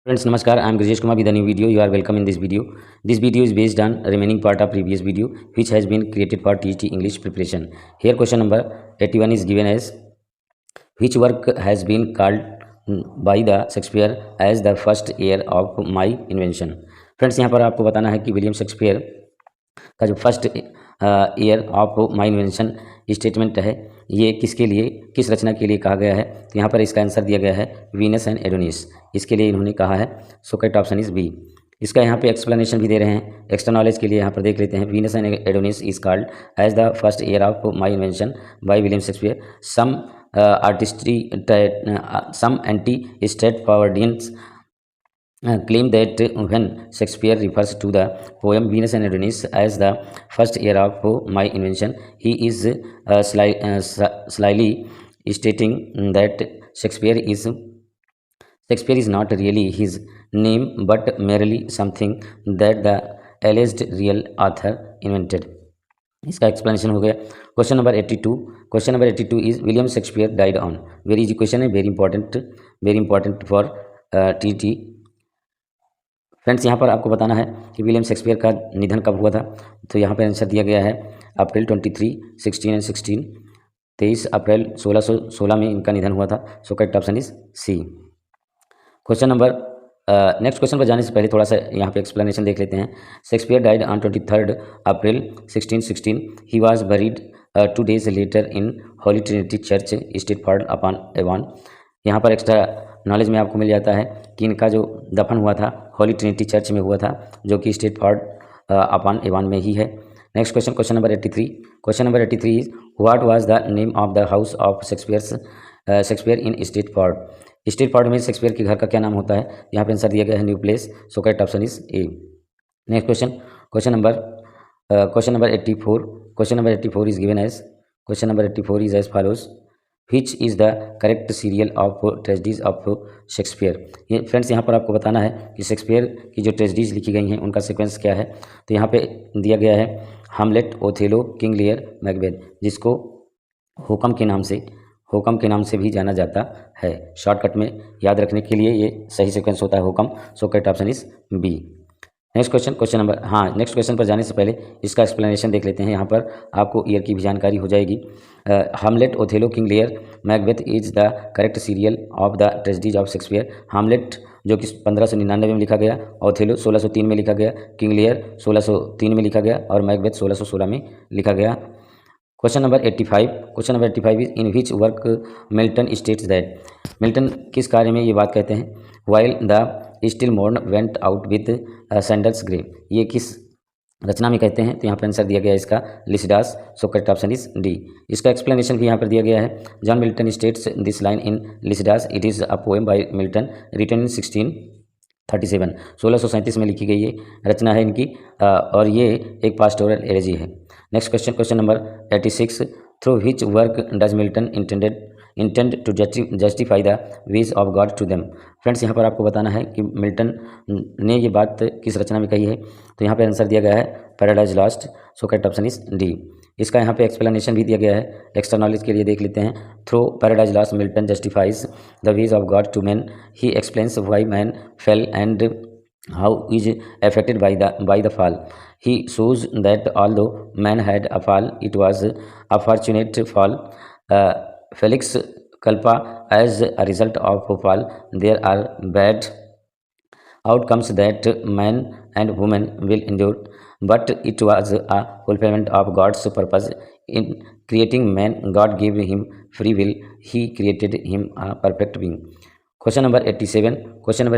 Friends, Namaskar. I am Grijesh Kumar with a new video. You are welcome in this video. This video is based on remaining part of previous video, which has been created for TET English preparation. Here, question number 81 is given as which work has been called by the Shakespeare as the first year of my invention. Friends, यहाँ पर आपको बताना है कि William Shakespeare का जो first year of my invention statement है ये किसके लिए, किस रचना के लिए कहा गया है। तो यहाँ पर इसका आंसर दिया गया है वीनस एंड एडोनिस, इसके लिए इन्होंने कहा है। So correct option is B. इसका यहाँ पे एक्सप्लेनेशन भी दे रहे हैं, एक्स्ट्रा नॉलेज के लिए यहाँ पर देख लेते हैं। Venus and Adonis is called as the first year of my invention by William Shakespeare. Some artistry some anti-straightforwardians claim that when Shakespeare refers to the poem Venus and Adonis as the first year of my invention, he is slyly stating that Shakespeare is not really his name but merely something that the alleged real author invented. इसका explanation हो गया। Question number 82 is William Shakespeare died on. Very easy question है, very important for TT. Friends, यहाँ पर आपको बताना है कि विलियम शेक्सपियर का निधन कब हुआ था। तो यहाँ पर आंसर दिया गया है अप्रैल 23, 16 एंड 16, 23 अप्रैल 1616 में इनका निधन हुआ था। So correct option is C. Question number next question पर जाने से पहले थोड़ा सा यहाँ पे एक्सप्लेनेशन देख लेते हैं। Shakespeare died on 23 April 1616। He was buried 2 days later in Holy Trinity Church Stratford upon Avon. यहाँ पर एक्स्ट्रा नॉलेज में आपको मिल जाता है कि इनका जो दफन हुआ था होली ट्रिनिटी चर्च में हुआ था, जो कि स्टेटफोर्ड अपॉन एवॉन में ही है। Next question, question number 83 is what was the name of the house of Shakespeare in Stratford में शेक्सपियर के घर का क्या नाम होता है। यहाँ पे आंसर दिया गया है New Place. So correct option is A. Next question, question number 84 is given as question number 84 is as follows. Which is the correct serial of tragedies of Shakespeare. ये फ्रेंड्स यहाँ पर आपको बताना है कि शेक्सपियर की जो ट्रेजेडीज लिखी गई हैं उनका सीक्वेंस क्या है। तो यहाँ पे दिया गया है Hamlet, Othello, King Lear, Macbeth, जिसको हुकम के नाम से भी जाना जाता है। शॉर्टकट में याद रखने के लिए ये सही सीक्वेंस होता है हुकम। So correct option is B. Next question पर जाने से पहले इसका एक्सप्लेनेशन देख लेते हैं। यहाँ पर आपको ईयर की भी जानकारी हो जाएगी। Hamlet, Othello, King Lear, Macbeth is the correct serial of the tragedies of Shakespeare. Hamlet जो कि 1599 में लिखा गया, ओथेलो 1603 में लिखा गया, किंग लियर 1603 में लिखा गया और मैकबेथ 1616 में लिखा गया। Question number 85 is in which work Milton states that. Milton किस कार्य में ये बात कहते हैं। While the still morn went out with sandals grey, ये किस रचना में कहते हैं। तो यहाँ पर आंसर दिया गया है इसका Lycidas. So correct option is D. इसका एक्सप्लेनेशन भी यहाँ पर दिया गया है। John Milton states this line in Lycidas, it is a poem by Milton written in 1637 में लिखी गई ये रचना है इनकी, और ये एक पास्टोरल एलेजी है। Next question, question number 86 through which work does Milton intend to justify the ways of God to them. Friends, यहाँ पर आपको बताना है कि मिल्टन ने ये बात किस रचना में कही है। तो यहाँ पे आंसर दिया गया है paradise lost. So correct option is D. इसका यहाँ पे एक्सप्लेनेशन भी दिया गया है, एक्स्ट्रा नॉलेज के लिए देख लेते हैं। Through Paradise Lost Milton justifies the ways of God to man. He explains why man fell and how is affected by the fall. He shows that although man had a fall, it was a fortunate fall. Felix culpa as a result of fall. There are bad outcomes that man and woman will endure, but it was a fulfillment of God's purpose in creating man. God gave him free will. He created him a perfect being. Question number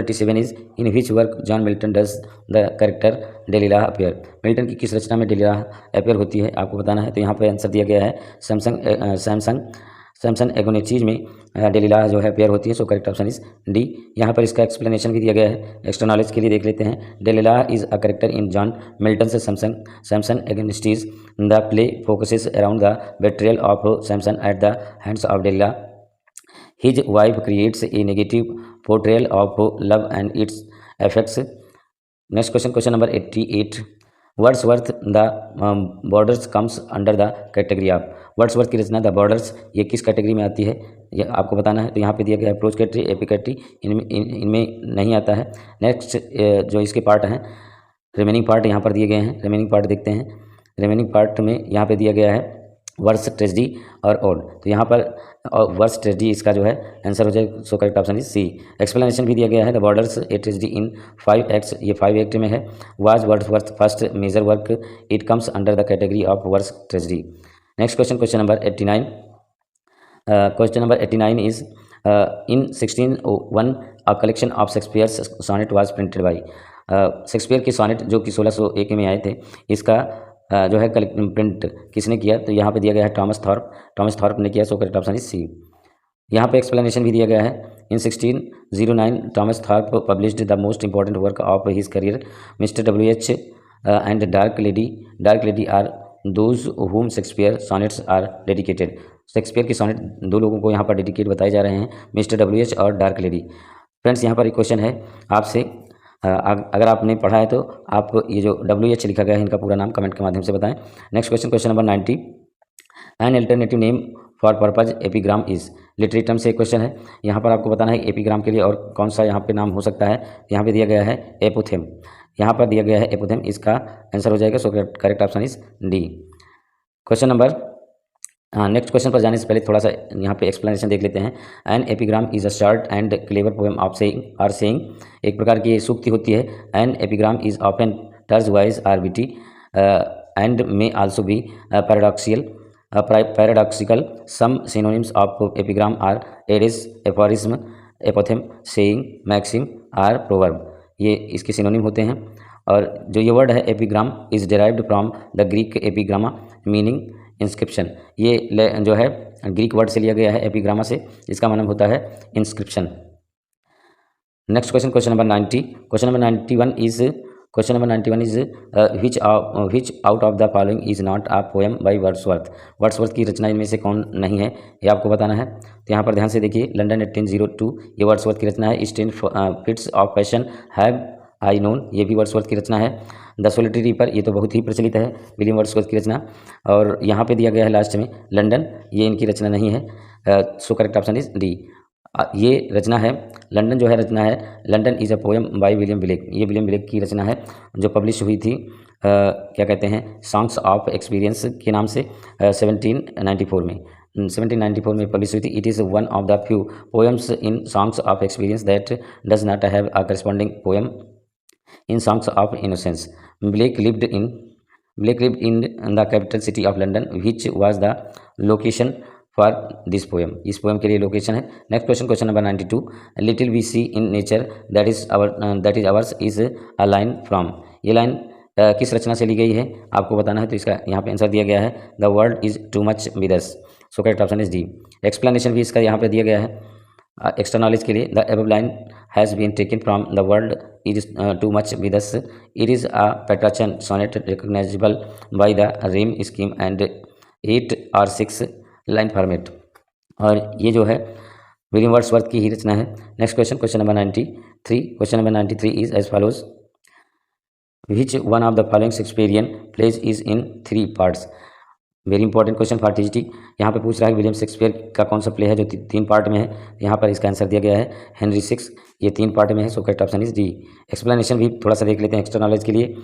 87 is in which work John Milton does the character Delilah appear. Milton की किस रचना में डेलिला appear होती है आपको बताना है। तो यहाँ पे आंसर दिया गया है सैमसन एगोनेचीज में डेलिला जो है अपीयर होती है। So correct option is D. यहाँ पर इसका एक्सप्लेनेशन भी दिया गया है, एक्स्ट्रा नॉलेज के लिए देख लेते हैं। Delilah is a character in John Milton से Samson Agonistes. The play focuses around the betrayal of Samson at the hands of Delilah. His wife creates a negative portrayal of love and its effects. Next question, question number 88. Wordsworth the borders comes under the category of। Wordsworth की रचना the borders ये किस category में आती है। ये आपको बताना है। तो यहाँ पे दिया गया है प्रोस्केटरी, एपिकेटरी, इनमें नहीं आता है। नेक्स्ट जो इसके पार्ट हैं, रिमेनिंग पार्ट यहाँ पर दिए गए हैं। रिमेनिंग पार्ट देखते हैं। रिमेनिंग पार्ट में यहाँ पे दिया गया है वर्स, ट्रेजेडी और ओड। तो यहाँ पर वर्स ट्रेजेडी इसका जो है आंसर हो जाएगा। So correct option is C. Explanation भी दिया गया है। The Borders a tragedy in 5 acts, ये 5 एक्ट में है। Was Wordsworth first major work, it comes under the category of verse tragedy. Next question, question number 89। Question number 89 is in 1601 a collection of Shakespeare's sonnet was printed by. Shakespeare के sonnet जो कि 1601 में आए थे, इसका जो है print किसने किया? तो यहाँ पे दिया गया है टॉमस थॉर्प। टॉमस थॉर्प ने किया। So correct option is C. यहाँ पे एक्सप्लेनेशन भी दिया गया है। In 1609 Thomas Thorpe published the most important work of his career, Mister WH and Dark Lady. Dark Lady are those whom Shakespeare sonnets are dedicated. Shakespeare की sonnet दो लोगों को यहाँ पर डेडिकेट बताए जा रहे हैं, मिस्टर WH और डार्क लेडी। फ्रेंड्स, यहाँ पर एक क्वेश्चन है आपसे, अगर आपने पढ़ा है तो आप ये जो WH लिखा गया है इनका पूरा नाम कमेंट के माध्यम से बताएं। Next question, question number 90। An alternative name for purpose epigram is. Literary term से एक क्वेश्चन है। यहाँ पर आपको बताना है एपीग्राम के लिए और कौन सा यहाँ पे नाम हो सकता है। यहाँ पे दिया गया है एपोथेम। यहाँ पर दिया गया है एपोथेम, इसका आंसर हो जाएगा। So correct option is D. Question number next question पर जाने से पहले थोड़ा सा यहाँ पे एक्सप्लेनेशन देख लेते हैं। An epigram is a short and clever poem of saying or saying. एक प्रकार की सूक्ति होती है। An epigram is often terse wise or witty and may also be paradoxical. Some synonyms of epigram are एरिस, aphorism, apothegm, saying, maxim or proverb. ये इसके synonym होते हैं। और जो ये वर्ड है epigram is derived from the Greek epigramma meaning inscription. ये जो है ग्रीक वर्ड से लिया गया है एपिग्रामा से, इसका मतलब होता है inscription. Next question, question number 90। Question number 91 is which out of the following is not a poem by Wordsworth. Wordsworth की रचना इनमें से कौन नहीं है, ये आपको बताना है। तो यहाँ पर ध्यान से देखिए, लंदन 1802 ये वर्ड्सवर्थ की रचना है। 10 fits of passion have I known, ये भी वर्ड्सवर्थ की रचना है। द सोलिटरी रीपर, ये तो बहुत ही प्रचलित है, विलियम वर्ड्सवर्थ की रचना। और यहाँ पे दिया गया है लास्ट में लंदन, ये इनकी रचना नहीं है। So correct option is D. ये रचना है लंदन, जो है रचना है London is a poem by William Blake. ये विलियम ब्लेक की रचना है जो पब्लिश हुई थी क्या कहते हैं, सॉन्ग्स ऑफ एक्सपीरियंस के नाम से 1794 में। 1794 में पब्लिश हुई थी। It is one of the few poems in songs of experience that does not have a corresponding poem in songs of innocence. Blake lived in the capital city of London, which was the location for this poem. इस poem के लिए location है। Next question, question number 92। Little we see in nature that is ours is a line from. ये लाइन किस रचना से ली गई है आपको बताना है। तो इसका यहाँ पे आंसर दिया गया है the world is too much with us. So correct option is D. Explanation भी इसका यहाँ पे दिया गया है एक्स्ट्रा नॉलेज के लिए। The above line has been taken from the world is too much with us. It is a Petrarchan sonnet recognisable by the rhyme scheme and 8 और 6 लाइन फॉर्मेट। और ये जो है विलियम वर्ड्सवर्थ की ही रचना है। Next question, question number 93। Question number 93 is as follows. Which one of the following Shakespearean plays is in 3 parts. Very important question for TGT. यहाँ पे पूछ रहा है विलियम शेक्सपियर का कौन सा प्ले है जो 3 पार्ट में है। यहाँ पर इसका आंसर दिया गया है हेनरी 6, ये 3 पार्ट में है। So correct option is D. Explanation भी थोड़ा सा देख लेते हैं एक्स्ट्रा नॉलेज के लिए।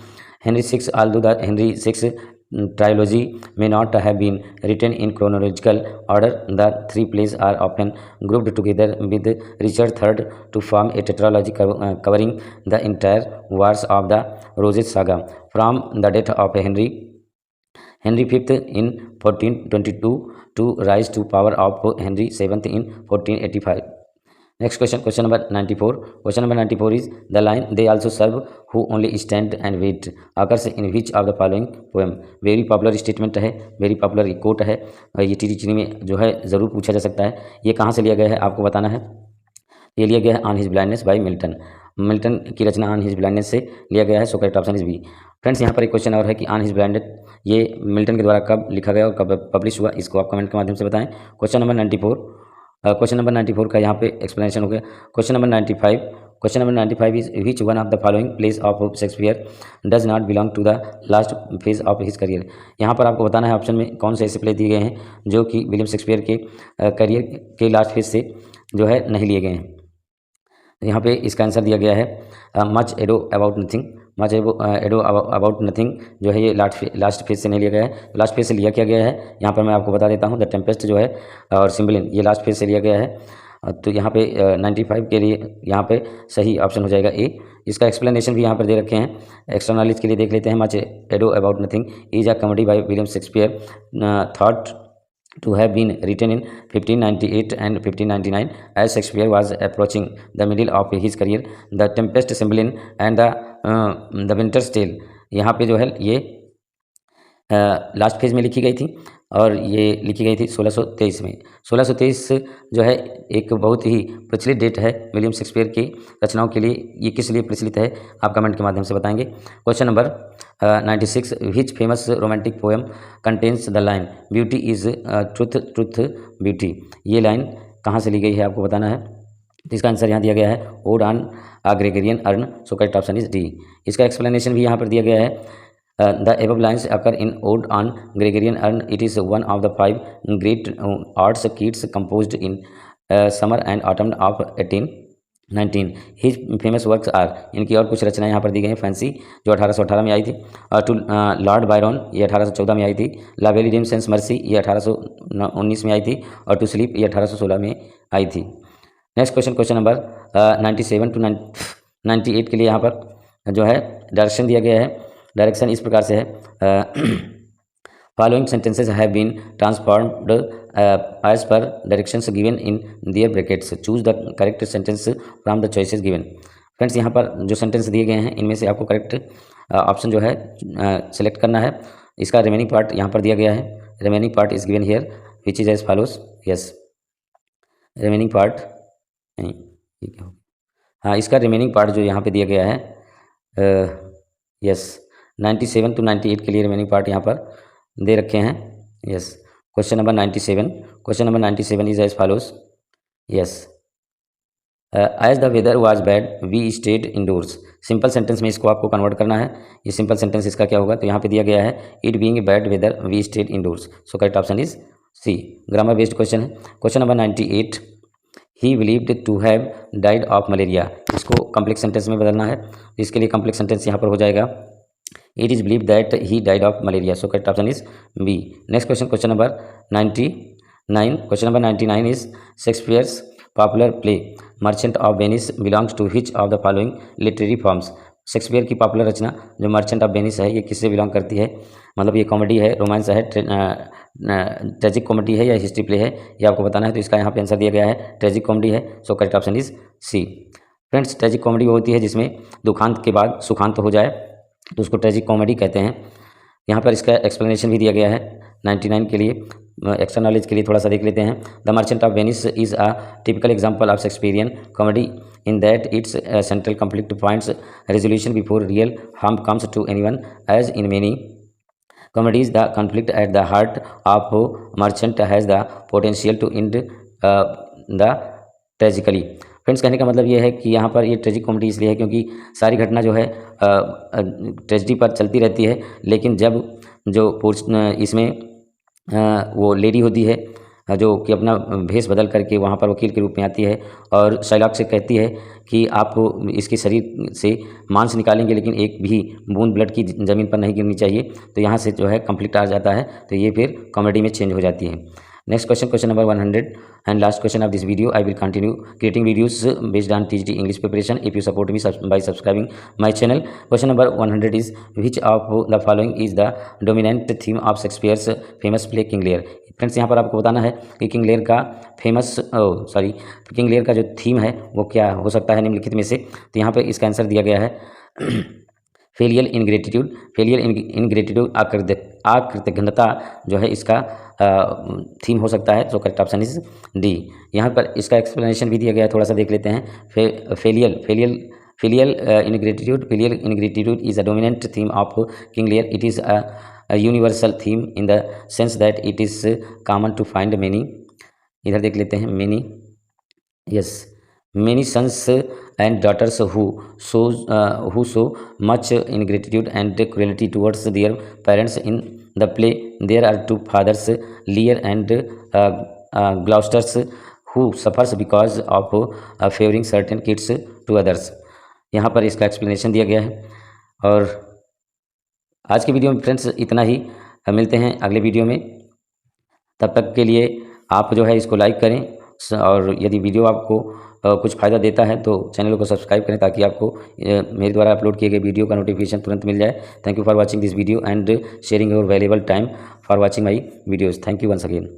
Henry 6 although the Henry 6 trilogy may not have been written in chronological order, the 3 plays are often grouped together with Richard III to form a tetralogy covering the entire Wars of the Roses saga from the death of Henry V in 1422 to rise to power of Henry VII in 1485. Next question, question number 94. Question number 94 is the line they also serve who only stand and wait occurs in which of the following poem. Very popular statement है, very popular coat है। ये teacher में जो है ज़रूर पूछा जा सकता है। ये कहाँ से लिया गया है आपको बताना है। ये लिया गया है on his blindness by Milton. Milton की रचना ऑन हिज ब्लाइंडनेस से लिया गया है। So correct option is B. Friends, यहाँ पर एक क्वेश्चन और है कि ऑन हिज ब्लाइंडनेस ये मिल्टन के द्वारा कब लिखा गया और कब पब्लिश हुआ, इसको आप कमेंट के माध्यम से बताएं। क्वेश्चन नंबर 94 का यहाँ पे एक्सप्लेनेशन हो गया। Question number 95 question number 95 is which one of the following plays of Shakespeare does not belong to the last phase of his career. यहाँ पर आपको बताना है ऑप्शन में कौन से ऐसे प्ले दिए गए हैं जो कि विलियम शेक्सपियर के करियर के लास्ट फेज से जो है नहीं लिए गए हैं। यहाँ पे इसका आंसर दिया गया है much ado about nothing. Much ado about nothing जो है ये लास्ट फेज से नहीं लिया गया है। लास्ट फेज से लिया क्या गया है यहाँ पर मैं आपको बता देता हूँ। द टेम्पेस्ट जो है और सिम्बलिन ये लास्ट फेज से लिया गया है। तो यहाँ पे 95 के लिए यहाँ पे सही ऑप्शन हो जाएगा ए। इसका एक्सप्लेनेशन भी यहाँ पर दे रखे हैं। एक्स्ट्रा नॉलेज के लिए देख लेते हैं। Much ado about nothing is a comedy bye William Shakespeare thought to have been written in 1598 and 1599 as Shakespeare was approaching the middle of his career. The Tempest, Cymbeline and the Winter's Tale यहाँ पे जो है ये last phase में लिखी गई थी और ये लिखी गई थी 1623 में। 1623 जो है एक बहुत ही प्रचलित डेट है विलियम शेक्सपियर की रचनाओं के लिए। ये किस लिए प्रचलित है आप कमेंट के माध्यम से बताएंगे। Question number 96 which famous romantic poem contains the line beauty is truth truth beauty. ये लाइन कहाँ से ली गई है आपको बताना है। इसका आंसर यहाँ दिया गया है odd on a Gregorian earn. So correct option is D. इसका एक्सप्लेनेशन भी यहाँ पर दिया गया है। The above lines occur in Ode on Gregorian Urn. It is one of the 5 great arts kits composed in summer and autumn of 1819. His famous works are इनकी और कुछ रचनाएं यहाँ पर दी गई हैं। फैंसी जो 1818 में आई थी, टू लॉर्ड बायरन ये 1814 में आई थी, ला वेली डेम सेंस मर्सी ये 1819 में आई थी और टू स्लीप ये 1816 में आई थी। नेक्स्ट क्वेश्चन नंबर 97 टू 98 के लिए यहाँ पर जो है डायरेक्शन दिया गया है। डायरेक्शन इस प्रकार से है following sentences have been transformed as per directions given in their brackets. Choose the correct sentence from the choices given. Friends यहाँ पर जो सेंटेंस दिए गए हैं इनमें से आपको करेक्ट ऑप्शन जो है सेलेक्ट करना है। इसका रिमेनिंग पार्ट यहाँ पर दिया गया है। Remaining part is given here which is as follows. Yes remaining part नहीं ठीक है हाँ इसका रिमेनिंग पार्ट जो यहाँ पे दिया गया है यस 97 टू 98 के लिए रिमेनिंग पार्ट यहाँ पर दे रखे हैं। Yes question number 97 is as follows. Yes as the weather was bad we stayed indoors. Simple sentence में इसको आपको कन्वर्ट करना है। ये सिंपल सेंटेंस इसका क्या होगा तो यहाँ पे दिया गया है it being bad weather we stayed indoors. So correct option is C. Grammar based question है। Question number 98 he believed to have died of malaria. इसको कम्प्लेक्स सेंटेंस में बदलना है। इसके लिए कम्प्लेक्स सेंटेंस यहाँ पर हो जाएगा it is believe that he died of malaria. So correct option is B. Next question number 99। Question number 99 is Shakespeare's popular play Merchant of Venice belongs to which of the following literary forms. Shakespeare की popular रचना जो Merchant of Venice है ये किससे belong करती है। मतलब ये कॉमेडी है, रोमांस है, ट्रेजिक कॉमेडी है या हिस्ट्री प्ले है ये आपको बताना है। तो इसका यहाँ पे आंसर दिया गया है ट्रेजिक कॉमेडी है। So correct option is C. Friends tragic comedy वो होती है जिसमें दुखांत के बाद सुखांत हो जाए तो उसको ट्रेजिक कॉमेडी कहते हैं। यहाँ पर इसका एक्सप्लेनेशन भी दिया गया है 99 के लिए। एक्स्ट्रा नॉलेज के लिए थोड़ा सा देख लेते हैं। The Merchant of Venice is a typical example of Shakespearean comedy in that its central conflict points resolution before real harm comes to anyone as in many comedies the conflict at the heart of merchant has the potential to end the tragically। Friends कहने का मतलब ये है कि यहाँ पर ये tragic comedy इसलिए है क्योंकि सारी घटना जो है ट्रेजिडी पर चलती रहती है, लेकिन जब जो इसमें वो लेडी होती है जो कि अपना भेष बदल करके वहाँ पर वकील के रूप में आती है और शाइलॉक से कहती है कि आप इसके शरीर से मांस निकालेंगे लेकिन एक भी बूंद ब्लड की ज़मीन पर नहीं गिरनी चाहिए। तो यहाँ से जो है कॉन्फ्लिक्ट आ जाता है तो ये फिर कॉमेडी में चेंज हो जाती है। Next question number 100 and last question of this video. I will continue creating videos based on TGT English preparation if you support me bye subscribing my channel. Question number 100 is which of the following is the dominant theme of Shakespeare's famous play King Lear. Friends यहाँ पर आपको बताना है कि King Lear का King Lear का जो theme है वो क्या हो सकता है निम्नलिखित में से। तो यहाँ पे इसका आंसर दिया गया है फेलियर इन ग्रेटिट्यूड अकृतज्ञता जो है इसका थीम हो सकता है। So correct option is D. यहाँ पर इसका एक्सप्लेनेशन भी दिया गया है, थोड़ा सा देख लेते हैं। Failure in gratitude is a dominant theme of King Lear. It is a universal theme in the sense that it is common to find many। इधर देख लेते हैं many many sons and daughters who show much ingratitude and cruelty towards their parents. In the play there are two fathers, Lear and Gloucester, who suffers because of favoring certain kids to others. यहाँ पर इसका explanation दिया गया है। और आज की video में फ्रेंड्स इतना ही। मिलते हैं अगले वीडियो में। तब तक के लिए आप जो है इसको लाइक करें, और यदि वीडियो आपको कुछ फ़ायदा देता है तो चैनल को सब्सक्राइब करें, ताकि आपको मेरे द्वारा अपलोड किए गए वीडियो का नोटिफिकेशन तुरंत मिल जाए। Thank you for watching this video and sharing your valuable time for watching my videos. Thank you once again.